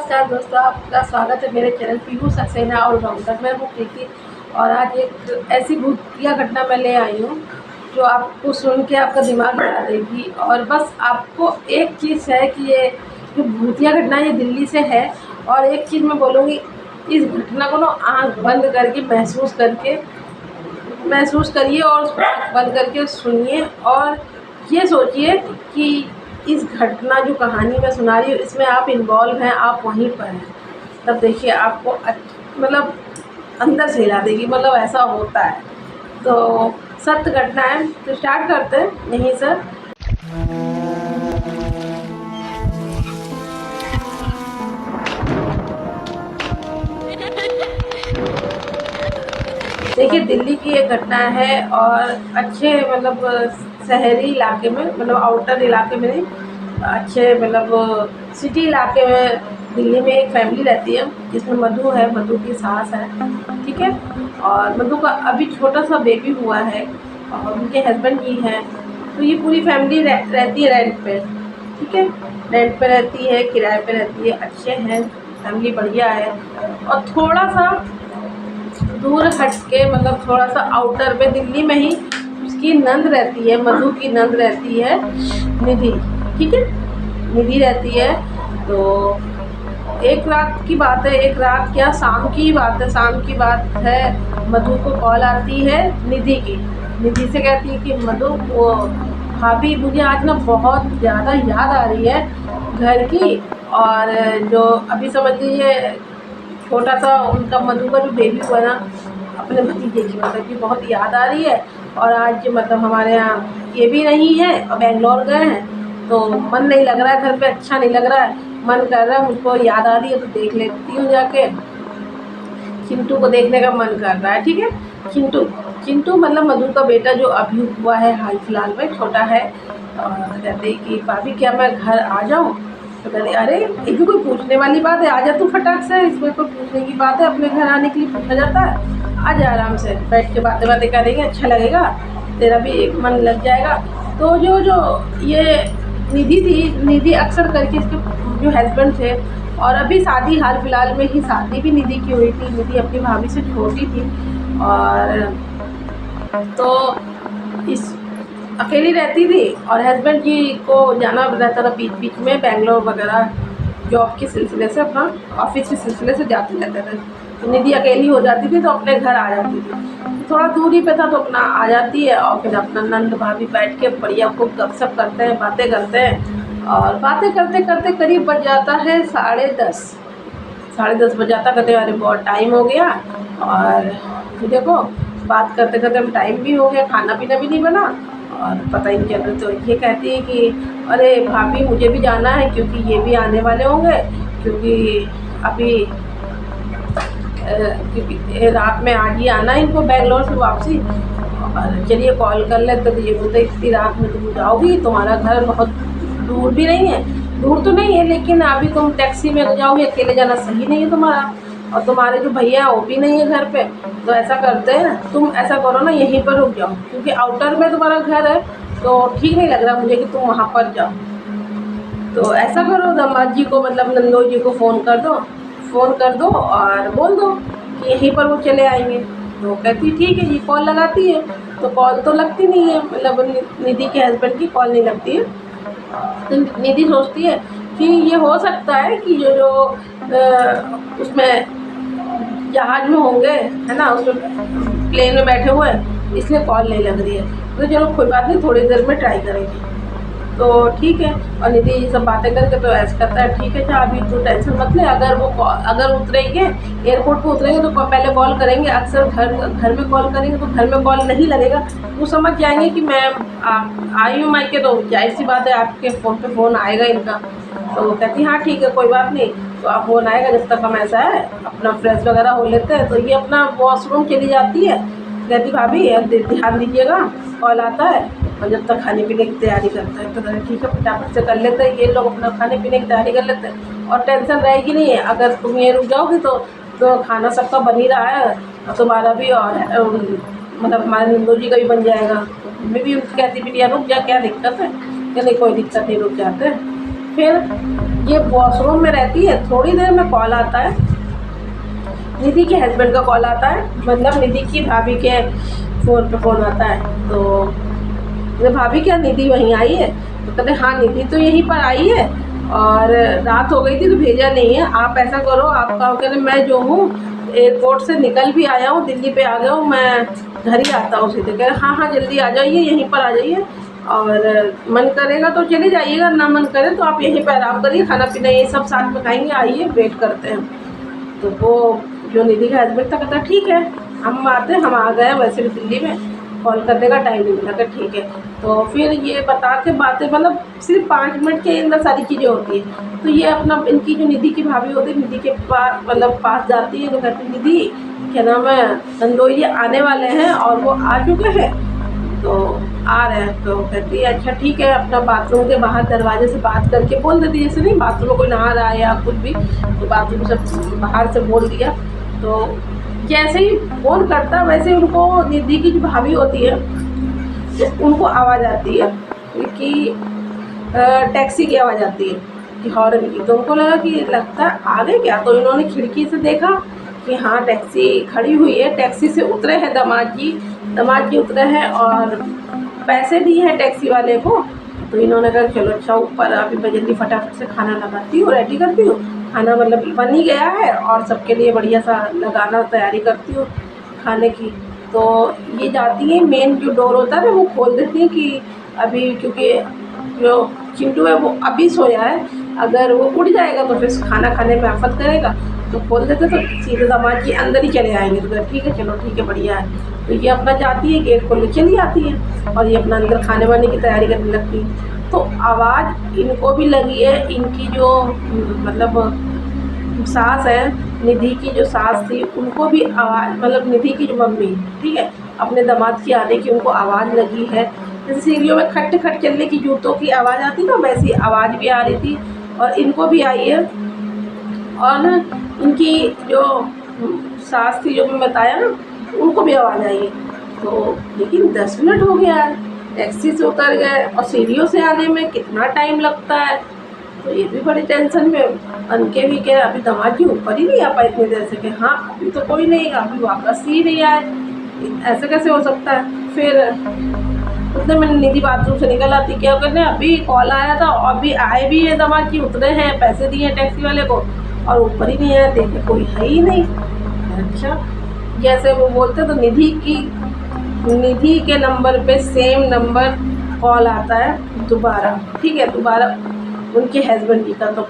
नमस्कार दोस्तों, आपका स्वागत है मेरे चैनल पीहू सक्सेना ऑलराउंडर। मैं हूँ प्रीति और आज एक ऐसी भूतिया घटना मैं ले आई हूँ जो आपको सुन के आपका दिमाग हिला देगी। और बस आपको एक चीज़ है कि ये जो भूतिया घटना ये दिल्ली से है। और एक चीज़ मैं बोलूँगी, इस घटना को ना आँख बंद करके महसूस करिए और उसको आँख बंद करके सुनिए और ये सोचिए कि इस घटना जो कहानी मैं सुना रही हूँ इसमें आप इन्वॉल्व हैं, आप वहीं पर हैं। तब देखिए आपको मतलब अंदर से हिला देगी, मतलब ऐसा होता है। तो सत्य घटना है, तो स्टार्ट करते हैं यहीं से। देखिए दिल्ली की एक घटना है और अच्छे मतलब शहरी इलाके में, मतलब आउटर इलाके में नहीं, अच्छे मतलब सिटी इलाके में दिल्ली में एक फैमिली रहती है जिसमें मधु है, मधु की सास है, ठीक है। और मधु का अभी छोटा सा बेबी हुआ है और उनके हस्बैंड भी हैं। तो ये पूरी फैमिली रहती है रेंट पे, ठीक है। रेंट पे रहती है, किराए पे रहती है, अच्छे हैं, फैमिली बढ़िया है। और थोड़ा सा दूर हट के, मतलब थोड़ा सा आउटर पे दिल्ली में ही उसकी नंद रहती है, मधु की नंद रहती है निधि, ठीक है। निधि रहती है। तो एक रात की बात है, एक रात क्या शाम की बात है, शाम की बात है। मधु को कॉल आती है निधि की। निधि से कहती है कि मधु, वो भाभी मुझे आज ना बहुत ज़्यादा याद आ रही है घर की। और जो अभी समझ लीजिए छोटा सा उनका मधु का जो बेबी हुआ ना, अपने भतीजे की मतलब कि बहुत याद आ रही है। और आज मतलब हमारे यहाँ ये भी नहीं है और बेंगलोर गए हैं, तो मन नहीं लग रहा है घर पे, अच्छा नहीं लग रहा है, मन कर रहा है, मुझको याद आ रही है तो देख लेती हूँ जाके। चिंटू को देखने का मन कर रहा है, ठीक है। चिंटू चिंटू मतलब मधु का बेटा जो अभी हुआ है, हाल फिलहाल में छोटा है। और कहते कि भाभी क्या मैं घर आ जाऊँ? तो कहते अरे ये भी कोई पूछने वाली बात है, आ जा तू फटाक से, इसमें कोई पूछने की बात है? अपने घर आने के लिए पूछा जाता है? आ जा, आराम से बैठ के बातें बातें करेंगे, अच्छा लगेगा, तेरा भी एक मन लग जाएगा। तो जो ये निधि थी, निधि अक्सर करके इसके जो हस्बैंड थे, और अभी शादी हाल फिलहाल में ही शादी भी निधि की हुई थी। निधि अपनी भाभी से छोटी थी और तो इस अकेली रहती थी और हस्बैंड जी को जाना रहता था बीच बीच में, बेंगलोर वगैरह जॉब के सिलसिले से, अपना ऑफिस के सिलसिले से जाते रहते थे। तो निधि अकेली हो जाती थी तो अपने घर आ जाती थी। थोड़ा दूरी पे था तो अपना आ जाती है और फिर अपना नंद भाभी बैठ के बढ़िया खूब गपशप करते हैं, बातें करते हैं। और बातें करते करते करीब बज जाता है 10:30, 10:30 बज जाता। कहते अरे बहुत टाइम हो गया। और देखो बात करते करते टाइम भी हो गया, खाना पीना भी नहीं बना और पता ही नहीं चल रहा। तो ये कहती है कि अरे भाभी मुझे भी जाना है क्योंकि ये भी आने वाले होंगे, क्योंकि अभी क्योंकि रात में आज ही आना है इनको बेंगलोर से वापसी। और चलिए कॉल कर लेते। तो ये बोलते इतनी रात में तुम जाओगी, तुम्हारा घर बहुत दूर भी नहीं है, दूर तो नहीं है लेकिन अभी तुम टैक्सी में जाओगे, अकेले जाना सही नहीं है तुम्हारा, और तुम्हारे जो भैया वो भी नहीं है घर पे। तो ऐसा करते हैं, तुम ऐसा करो ना यहीं पर रुक जाओ, क्योंकि आउटर में तुम्हारा घर है तो ठीक नहीं लग रहा मुझे कि तुम वहाँ पर जाओ। तो ऐसा करो, दामाद जी को मतलब नंदोई जी को फ़ोन कर दो और बोल दो कि यहीं पर वो चले आएंगे। तो कहती ठीक है जी। कॉल लगाती है तो कॉल तो लगती नहीं है, मतलब निधि के हस्बैंड की कॉल नहीं लगती है। तो निधि सोचती है कि ये हो सकता है कि जो उसमें जहाज में होंगे, है ना, उसमें प्लेन में बैठे हुए हैं, इसलिए कॉल नहीं लग रही है। तो चलो कोई बात नहीं, थोड़ी देर में ट्राई करेंगे। तो ठीक है। और निधि ये सब बातें करके तो ऐसा करता है ठीक है, अच्छा अभी तो टेंशन मत ले, अगर उतरेंगे एयरपोर्ट पे उतरेंगे तो पहले कॉल करेंगे। अक्सर घर में कॉल करेंगे तो घर में कॉल नहीं लगेगा, वो समझ जाएंगे कि मैं आई हूँ मायके, तो जाहिर सी बात है आपके फ़ोन पे फ़ोन आएगा इनका। तो कहती हाँ ठीक है कोई बात नहीं, तो आप फ़ोन आएगा, जब तक हम ऐसा है अपना फ्रेश वगैरह हो लेते हैं। तो ये अपना वॉशरूम चली जाती है। कहती भाभी ध्यान दीजिएगा, कॉल आता है। और जब तक खाने पीने की तैयारी करते हैं तो ठीक है फटाफट से कर लेते हैं, ये लोग अपना खाने पीने की तैयारी कर लेते हैं। और टेंशन रहेगी नहीं है, अगर तुम ये रुक जाओगी तो खाना सबका बन ही रहा है और तुम्हारा भी, और मतलब हमारे नंदू जी का भी बन जाएगा। मैं भी उनसे कहती भी रुक जा, क्या दिक्कत है? क्या नहीं कोई दिक्कत नहीं, रुक जाते हैं। फिर ये वॉशरूम में रहती है, थोड़ी देर में कॉल आता है, निधि के हस्बैंड का कॉल आता है, मतलब निधि की भाभी के फ़ोन पे फ़ोन आता है। तो भाभी क्या निधि वहीं आई है? तो कहते हाँ निधि तो यहीं पर आई है और रात हो गई थी तो भेजा नहीं है। आप ऐसा करो, आप कहो कहते मैं जो हूँ एयरपोर्ट से निकल भी आया हूँ, दिल्ली पे आ गया हूँ, मैं घर ही आता हूँ सीधे। कह रहे हाँ हाँ जल्दी आ जाइए, यहीं पर आ जाइए, और मन करेगा तो चले जाइएगा, ना मन करे तो आप यहीं पर आराम करिए, खाना पीना ये सब साथ में खाएंगे, आइए वेट करते हैं। तो वो जो निधि का हस्बैंड था कहता ठीक है हम आते हैं, हम आ गए, वैसे भी दिल्ली में कॉल करने का टाइम नहीं मिला। कि ठीक है। तो फिर ये बता के बातें, मतलब सिर्फ 5 मिनट के अंदर सारी चीज़ें होती हैं। तो ये अपना इनकी जो निधि की भाभी होती है, निधि के पास मतलब पास जाती है, तो कहती निधि क्या नाम है नंदोई जी आने वाले हैं और वो आ चुके हैं, तो आ रहे हैं। तो कहती है अच्छा ठीक है, अपना बाथरूम के बाहर दरवाजे से बात करके बोल देती है, जैसे नहीं बाथरूम में कोई नहा रहा है या कुछ भी, तो बाथरूम से बाहर से बोल दिया। तो जैसे ही फ़ोन करता वैसे ही उनको निधि की जो भाभी होती है तो उनको आवाज़ आती है कि टैक्सी की आवाज़ आती है कि हॉर्न की। तो उनको लगा कि लगता है आ गए क्या, तो इन्होंने खिड़की से देखा कि हाँ टैक्सी खड़ी हुई है, टैक्सी से उतरे हैं दामाद जी उतरे हैं और पैसे दिए हैं टैक्सी वाले को। तो इन्होंने कहा चलो अच्छा ऊपर अभी मैं जल्दी फटाफट से खाना लगाती हूँ, रेडी करती हूँ, खाना मतलब बन ही गया है और सबके लिए बढ़िया सा लगाना तैयारी करती हूँ खाने की। तो ये जाती हैं, मेन जो डोर होता है ना वो खोल देती हैं कि अभी, क्योंकि जो चिंटू है वो अभी सोया है, अगर वो उठ जाएगा तो फिर खाना खाने में आफत करेगा। तो खोल देते तो सीधे दामाद जी अंदर ही चले आएंगे। तो ठीक है चलो ठीक है बढ़िया है। तो ये अपना जाती है, गेट खोल के चली आती है और ये अपना अंदर खाने वाने की तैयारी करने लगती है। तो आवाज़ इनको भी लगी है, इनकी जो मतलब सास है, निधि की जो सास थी उनको भी आवाज़, मतलब निधि की जो मम्मी, ठीक है, अपने दामाद की आने की उनको आवाज़ लगी है। जैसे सीढ़ियों में खट खट चलने की जूतों की आवाज़ आती ना, वैसी आवाज़ भी आ रही थी और इनको भी आई है। और ना इनकी जो सास थी जो मैं बताया ना, उनको भी आवाज़ आई है। तो लेकिन 10 मिनट हो गया है, टैक्सी से उतर गए और सीढ़ियों से आने में कितना टाइम लगता है। तो ये भी बड़ी टेंशन में उनके भी कह अभी दामाद जी ऊपर ही नहीं आ पाए इतनी देर से, कि हाँ अभी तो कोई नहीं, अभी वापस ही नहीं आए, ऐसे कैसे हो सकता है। फिर उतने मैंने निधि बाथरूम से निकल आती, क्या करने अभी कॉल आया था और अभी आए भी है दामाद जी, उतरे हैं, पैसे दिए हैं टैक्सी वाले को और ऊपर ही नहीं आया, देखे कोई है ही नहीं। अच्छा जैसे वो बोलते तो निधि के नंबर पे सेम नंबर कॉल आता है दोबारा, ठीक है, दोबारा उनके हस्बैंड जी का। तो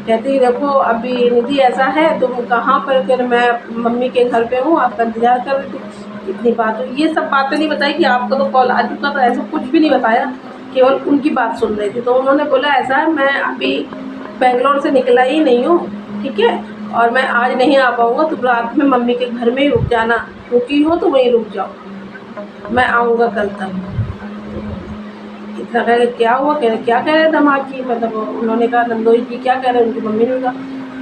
कहती देखो अभी निधि ऐसा है, तुम कहाँ पर, फिर मैं मम्मी के घर पे हूँ, आपका इंतज़ार कर रही थी। इतनी बात हुई, ये सब बातें नहीं बताई कि आपका तो कॉल आ चुका था, ऐसा कुछ भी नहीं बताया, केवल उनकी बात सुन रही थी। तो उन्होंने बोला ऐसा है मैं अभी बेंगलोर से निकला ही नहीं हूँ, ठीक है, और मैं आज नहीं आ पाऊँगा, तो रात में मम्मी के घर में ही रुक जाना, रुकी हो तो वहीं रुक जाओ, मैं आऊँगा कल तक। इतना कह के क्या हुआ, कह रहे क्या कह रहे दामाद जी, मतलब उन्होंने कहा नंदोई जी क्या कह रहे हैं, उनकी मम्मी ने कहा,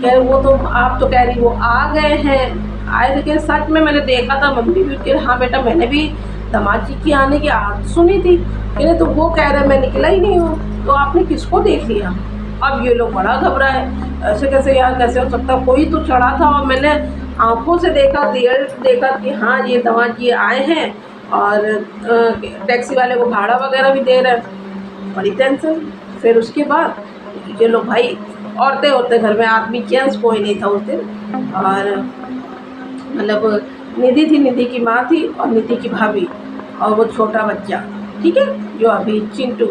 कह रहे वो तो आप तो कह रही वो आ गए हैं, आए थे, कह सच में मैंने देखा था, मम्मी भी कह हाँ बेटा मैंने भी दामाद जी की आने की आवाज़ सुनी थी, कह रहे तो वो कह रहे मैं निकला ही नहीं हूँ, तो आपने किसको देख लिया। अब ये लोग बड़ा घबराए, ऐसे कैसे यार, कैसे हो सकता, कोई तो चढ़ा था और मैंने आंखों से देखा कि हाँ ये दामाद जी आए हैं और टैक्सी वाले को भाड़ा वगैरह भी दे रहे हैं। बड़ी टेंशन। फिर उसके बाद ये लोग भाई औरतें होते घर में, आदमी जेंट्स कोई नहीं था उस दिन, और मतलब निधि थी, निधि की माँ थी और निधि की भाभी और वो छोटा बच्चा, ठीक है, जो अभी चिंटू।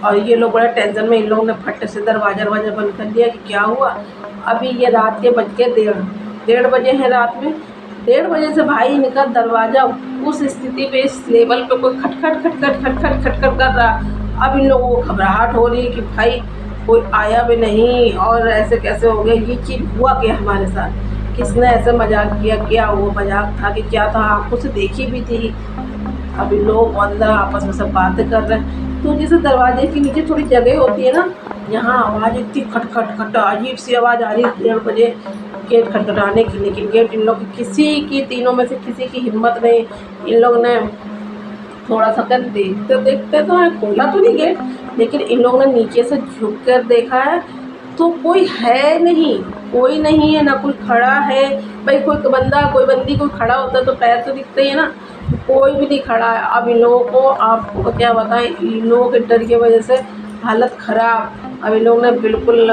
और ये लोग बड़ा टेंशन में, इन लोगों ने फट से दरवाज़ा बंद कर दिया कि क्या हुआ। अभी ये रात के बज के 1:30 बजे हैं रात में, 1:30 बजे से भाई इनका दरवाज़ा उस स्थिति पे, इस लेवल पे कोई खटखट कर रहा। अब इन लोगों को घबराहट हो रही है कि भाई कोई आया भी नहीं और ऐसे कैसे हो गया, ये चीज़ हुआ क्या हमारे साथ, किसने ऐसे मजाक किया, क्या वो मजाक था कि क्या था, आंखों से देखी भी थी। अभी लोग अंदर आपस में सब बातें कर रहे हैं। तो जैसे दरवाजे के नीचे थोड़ी जगह होती है ना, यहाँ आवाज़ इतनी खट अजीब सी आवाज़ आ रही है 1:30 बजे गेट खटखटाने की। लेकिन गेट इन लोग की, किसी की, तीनों में से किसी की हिम्मत नहीं। इन लोग ने थोड़ा सा कर देखते तो है, खोला तो नहीं गेट, लेकिन इन लोगों ने नीचे से झुक कर देखा है तो कोई है नहीं, कोई नहीं है, ना कोई खड़ा है। भाई कोई बंदा कोई बंदी कोई खड़ा होता तो पैर तो दिखते ही है ना, कोई भी नहीं खड़ा है। अब इन लोगों को आपको क्या बताएं, इन लोगों के डर की वजह से हालत ख़राब। अब इन लोगों ने बिल्कुल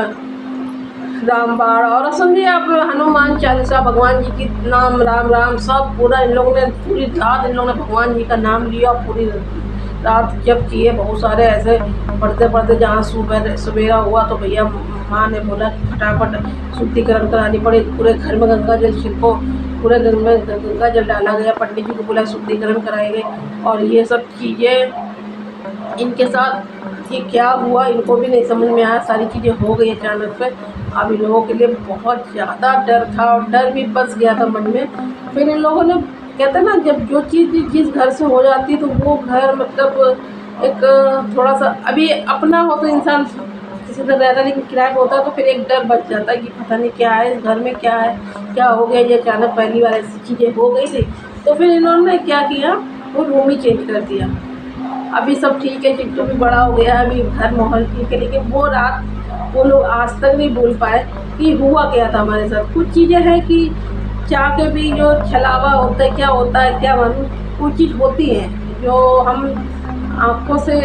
रामबाण और समझिए आप हनुमान चालीसा, भगवान जी की नाम, राम राम सब पूरा इन लोगों ने पूरी रात इन लोगों ने भगवान जी का नाम लिया। पूरी रात जप किए, बहुत सारे ऐसे पढ़ते पढ़ते जहाँ सवेरा हुआ तो भैया माँ ने बोला कि फटाफट शुद्धिकरण करानी पड़ी, पूरे घर में गंगा जल छिड़को, पूरे घर में गंगा जल डाला गया, पंडित जी को बोला शुद्धिकरण कराए गए। और ये सब चीज़ें इनके साथ ये क्या हुआ इनको भी नहीं समझ में आया, सारी चीज़ें हो गई अचानक से। अब इन लोगों के लिए बहुत ज़्यादा डर था और डर भी बस गया था मन में। फिर इन लोगों ने कहते हैं ना, जब जो चीज़ जिस घर से हो जाती है तो वो घर मतलब एक थोड़ा सा अभी अपना हो तो इंसान किसी तरह रहता, लेकिन किराए पर होता है तो फिर एक डर बच जाता है कि पता नहीं क्या है इस घर में, क्या है, क्या हो गया, ये अचानक पहली बार ऐसी चीज़ें हो गई थी। तो फिर इन्होंने क्या किया, वो रूम ही चेंज कर दिया। अभी सब ठीक है, चिट्टू भी बड़ा हो गया है, अभी घर माहौल ठीक है, लेकिन वो रात वो लोग आज तक नहीं भूल पाए कि हुआ क्या था हमारे साथ। कुछ चीज़ें हैं कि चाह के भी जो छलावा होता है, क्या होता है क्या मालूम, कुछ चीज़ होती है जो हम आँखों से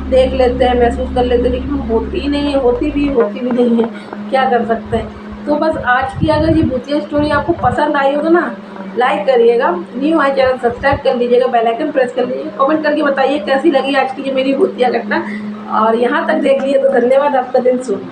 देख लेते हैं, महसूस कर लेते हैं, लेकिन होती ही नहीं है, होती भी नहीं है, क्या कर सकते हैं। तो बस आज की अगर ये भूतिया स्टोरी आपको पसंद आई हो तो ना लाइक करिएगा, न्यू हमारे चैनल सब्सक्राइब कर लीजिएगा, बेल आइकन प्रेस कर लीजिएगा, कमेंट करके बताइए कैसी लगी आज की ये मेरी भूतिया घटना। और यहाँ तक देख लिए तो धन्यवाद, आपका दिन शुभ।